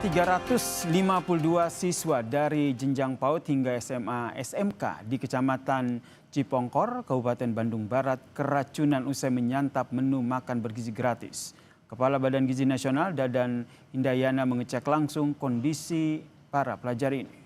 352 siswa dari jenjang PAUD hingga SMA SMK di Kecamatan Cipongkor, Kabupaten Bandung Barat keracunan usai menyantap menu makan bergizi gratis. Kepala Badan Gizi Nasional Dadan Hindayana mengecek langsung kondisi para pelajar ini.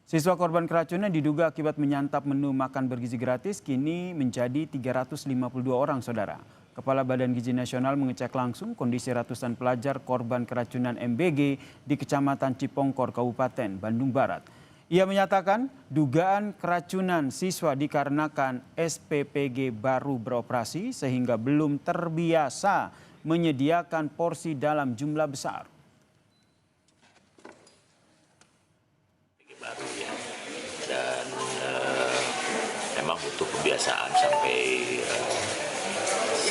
Siswa korban keracunan diduga akibat menyantap menu makan bergizi gratis kini menjadi 352 orang, saudara. Kepala Badan Gizi Nasional mengecek langsung kondisi ratusan pelajar korban keracunan MBG di Kecamatan Cipongkor, Kabupaten Bandung Barat. Ia menyatakan dugaan keracunan siswa dikarenakan SPPG baru beroperasi sehingga belum terbiasa menyediakan porsi dalam jumlah besar. Baru ya, dan memang butuh kebiasaan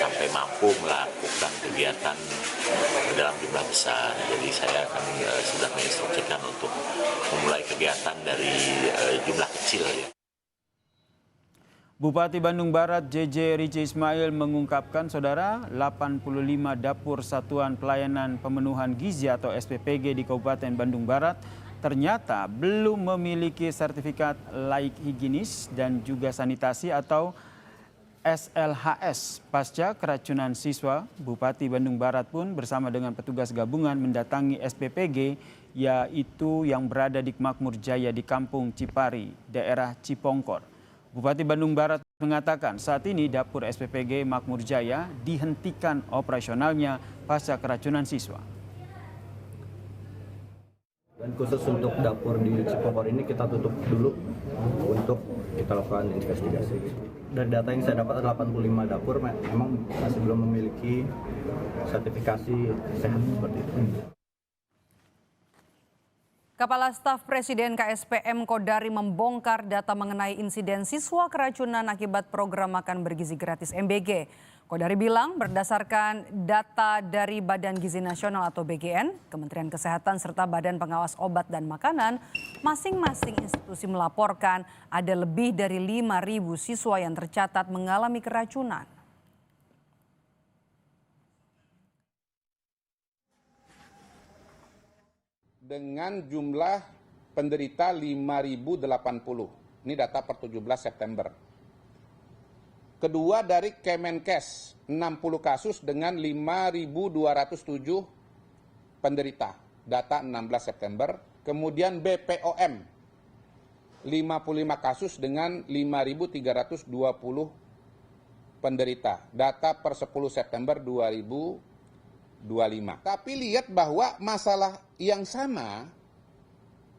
sampai mampu melakukan kegiatan dalam jumlah besar. Jadi saya akan sudah menginstruksikan untuk memulai kegiatan dari jumlah kecil ya. Bupati Bandung Barat JJ Rici Ismail mengungkapkan, saudara, 85 dapur Satuan Pelayanan Pemenuhan Gizi atau SPPG di Kabupaten Bandung Barat ternyata belum memiliki sertifikat layak higienis dan juga sanitasi atau SLHS. Pasca keracunan siswa, Bupati Bandung Barat pun bersama dengan petugas gabungan mendatangi SPPG, yaitu yang berada di Makmur Jaya di Kampung Cipari, daerah Cipongkor. Bupati Bandung Barat mengatakan saat ini dapur SPPG Makmur Jaya dihentikan operasionalnya pasca keracunan siswa. Dan khusus untuk dapur di Cipongkor ini kita tutup dulu untuk kita lakukan investigasi. Dari data yang saya dapat 85 dapur memang masih belum memiliki sertifikasi sehat seperti itu. Kepala Staf Presiden KSPM Kodari membongkar data mengenai insiden siswa keracunan akibat program makan bergizi gratis MBG. Kodari bilang berdasarkan data dari Badan Gizi Nasional atau BGN, Kementerian Kesehatan serta Badan Pengawas Obat dan Makanan, masing-masing institusi melaporkan ada lebih dari 5.000 siswa yang tercatat mengalami keracunan. Dengan jumlah penderita 5.080. Ini data per 17 September. Kedua dari Kemenkes, 60 kasus dengan 5.207 penderita, data 16 September. Kemudian BPOM, 55 kasus dengan 5.320 penderita, data per 10 September 2025. Tapi lihat bahwa masalah yang sama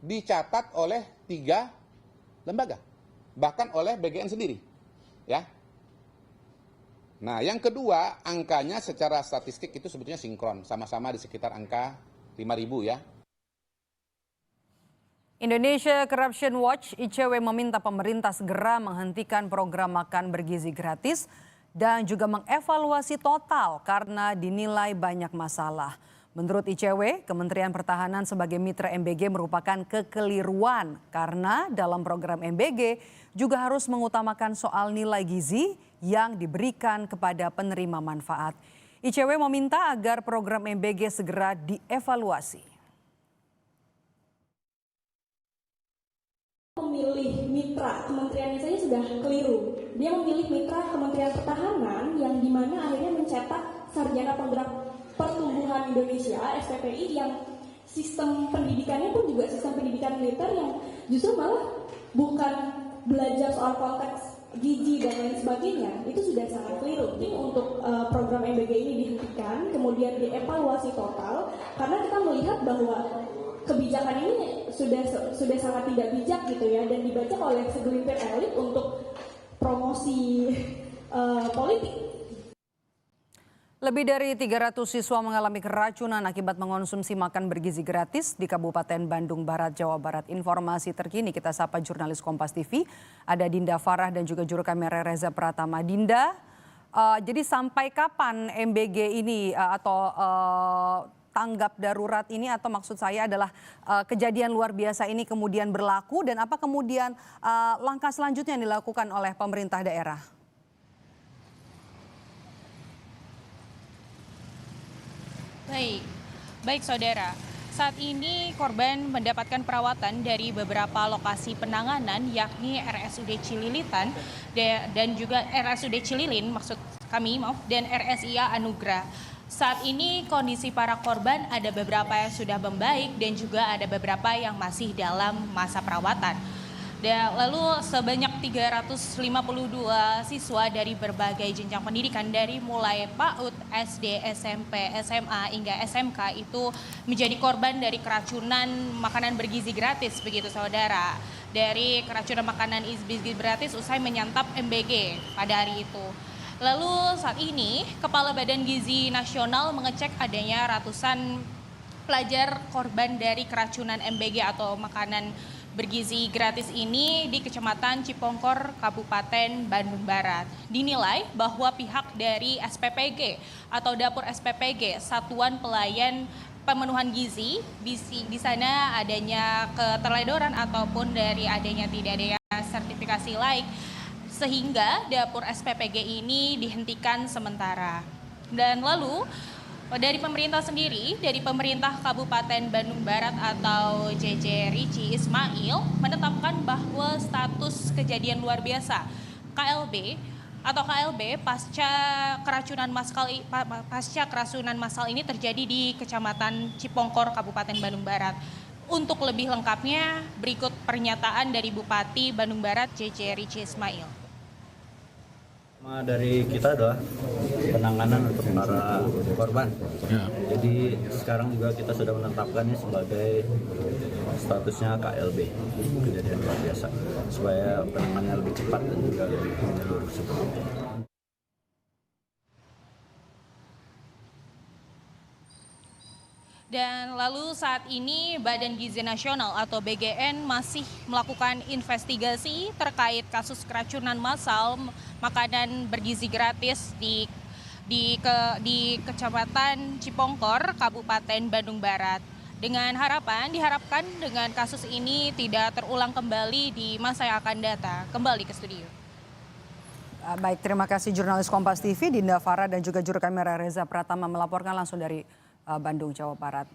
dicatat oleh 3 lembaga, bahkan oleh BGN sendiri, ya. Nah, yang kedua, angkanya secara statistik itu sebetulnya sinkron, sama-sama di sekitar angka 5.000 ya. Indonesia Corruption Watch ICW meminta pemerintah segera menghentikan program makan bergizi gratis dan juga mengevaluasi total karena dinilai banyak masalah. Menurut ICW, Kementerian Pertahanan sebagai mitra MBG merupakan kekeliruan karena dalam program MBG juga harus mengutamakan soal nilai gizi yang diberikan kepada penerima manfaat. ICW meminta agar program MBG segera dievaluasi. Memilih mitra kementeriannya saja sudah keliru. Dia memilih mitra Kementerian Pertahanan yang dimana akhirnya mencetak sarjana penggerak pertumbuhan Indonesia SPPI yang sistem pendidikannya pun juga sistem pendidikan militer yang justru malah bukan belajar soal konteks gizi dan lain sebagainya. Itu sudah sangat keliru. Jadi untuk program MBG ini dihentikan, kemudian dievaluasi total karena kita melihat bahwa kebijakan ini sudah sangat tidak bijak gitu ya, dan dibaca oleh segelintir elit untuk promosi politik. Lebih dari 300 siswa mengalami keracunan akibat mengonsumsi makan bergizi gratis di Kabupaten Bandung Barat, Jawa Barat. Informasi terkini kita sapa jurnalis Kompas TV, ada Dinda Farah dan juga juru kamera Reza Pratama. Dinda, jadi sampai kapan MBG ini atau tanggap darurat ini, atau maksud saya adalah kejadian luar biasa ini kemudian berlaku, dan apa kemudian langkah selanjutnya yang dilakukan oleh pemerintah daerah? Baik, Baik saudara, saat ini korban mendapatkan perawatan dari beberapa lokasi penanganan yakni RSUD Cililitan dan juga RSUD Cililin dan RSIA Anugrah. Saat ini kondisi para korban ada beberapa yang sudah membaik dan juga ada beberapa yang masih dalam masa perawatan. Lalu sebanyak 352 siswa dari berbagai jenjang pendidikan dari mulai PAUD, SD, SMP, SMA hingga SMK itu menjadi korban dari keracunan makanan bergizi gratis begitu saudara. Dari keracunan makanan bergizi gratis usai menyantap MBG pada hari itu. Lalu saat ini Kepala Badan Gizi Nasional mengecek adanya ratusan pelajar korban dari keracunan MBG atau makanan bergizi gratis ini di Kecamatan Cipongkor, Kabupaten Bandung Barat. Dinilai bahwa pihak dari SPPG atau Dapur SPPG, Satuan Pelayan Pemenuhan Gizi, di sana adanya keterledoran ataupun dari adanya tidak adanya sertifikasi laik, sehingga Dapur SPPG ini dihentikan sementara. Dan lalu dari pemerintah sendiri, dari pemerintah Kabupaten Bandung Barat atau JJ Rici Ismail menetapkan bahwa status kejadian luar biasa KLB pasca keracunan massal ini terjadi di Kecamatan Cipongkor, Kabupaten Bandung Barat. Untuk lebih lengkapnya, berikut pernyataan dari Bupati Bandung Barat JJ Rici Ismail. Dari kita adalah penanganan untuk para korban. Jadi sekarang juga kita sudah menetapkannya sebagai statusnya KLB, kejadian luar biasa, supaya penanganannya lebih cepat dan juga lebih menyeluruh sepenuhnya. Dan lalu saat ini Badan Gizi Nasional atau BGN masih melakukan investigasi terkait kasus keracunan massal makanan bergizi gratis di Kecamatan Cipongkor, Kabupaten Bandung Barat. Diharapkan dengan kasus ini tidak terulang kembali di masa yang akan datang. Kembali ke studio. Baik, terima kasih jurnalis Kompas TV Dinda Farah dan juga juru kamera Reza Pratama melaporkan langsung dari Bandung, Jawa Barat.